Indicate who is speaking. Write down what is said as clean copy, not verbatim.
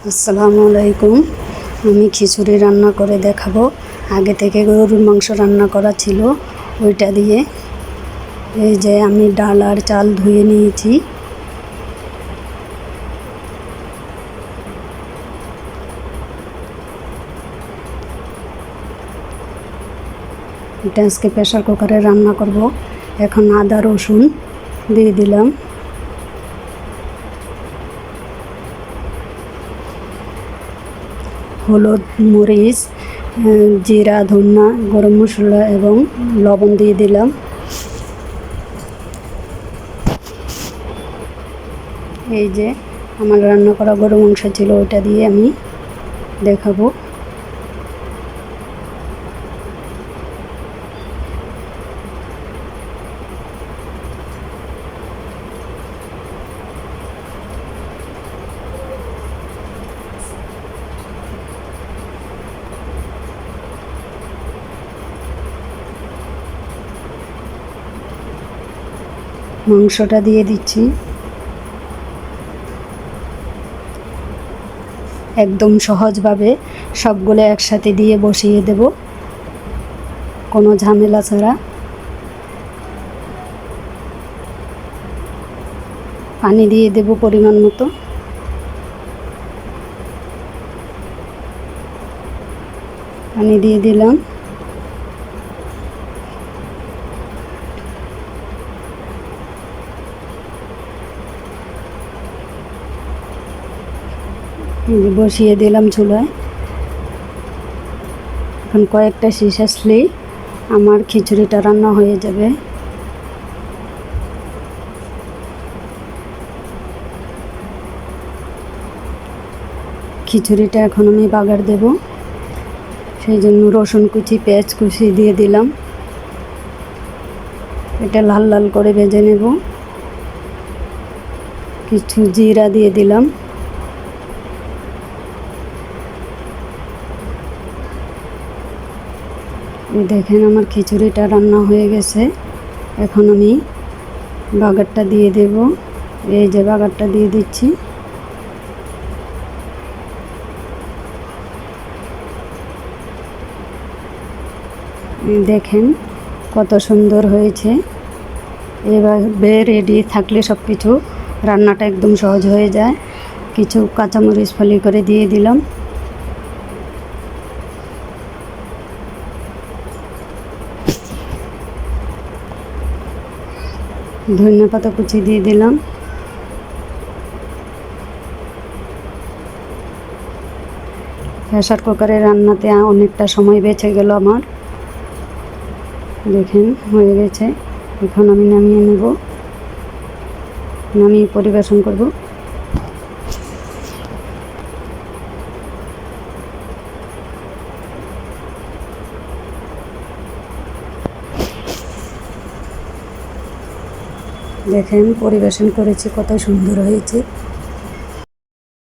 Speaker 1: আসসালামু আলাইকুম। আমি খিচুড়ি রান্না করে দেখাবো। আগে থেকে গরুর মাংস রান্না করা ছিল, ওইটা দিয়ে। এই যে আমি ডাল আর চাল ধুয়ে নিয়েছি। এটা আজকে প্রেসার কুকারে রান্না করব। এখন আদা রসুন দিয়ে দিলাম, হলুদ, মরিচ, জিরা, ধনিয়া, গরম মশলা এবং লবণ দিয়ে দিলাম। এই যে আমার রান্না করা গরু মাংস ছিল, ওইটা দিয়ে আমি দেখাবো। মাংসটা দিয়ে দিচ্ছি, একদম সহজভাবে সবগুলো একসাথে দিয়ে বসিয়ে দেব, কোনো ঝামেলা ছাড়া। পানি দিয়ে দেব পরিমাণ মতো। পানি দিয়ে দিলাম। বসিয়ে দিলাম চুলায়। এখন কয়েকটা শীষ আসলেই আমার খিচুড়িটা রান্না হয়ে যাবে। খিচুড়িটা এখন আমি বাগার দেব, সেই জন্য রসুন কুচি, পেঁয়াজ কুচি দিয়ে দিলাম। এটা লাল লাল করে ভেজে নেব। কিছু জিরা দিয়ে দিলাম। দেখেন আমার খিচুড়িটা রান্না হয়ে গেছে। এখন আমি বাগারটা দিয়ে দেব। এই যে বাগারটা দিয়ে দিচ্ছি। দেখেন কত সুন্দর হয়েছে। এভাবে রেডি থাকলে সব কিছু রান্নাটা একদম সহজ হয়ে যায়। কিছু কাঁচামরিচ ফালি করে দিয়ে দিলাম। ধনিয়া পাতা কুচি দিয়ে দিলাম। প্রেসার কুকারে রান্নাতে অনেকটা সময় বেঁচে গেল আমার। দেখেন হয়ে গেছে। এখন আমি নামিয়ে নেব, নামিয়ে পরিবেশন করব। দেখেন পরিবেশন করেছি, কত সুন্দর হয়েছে।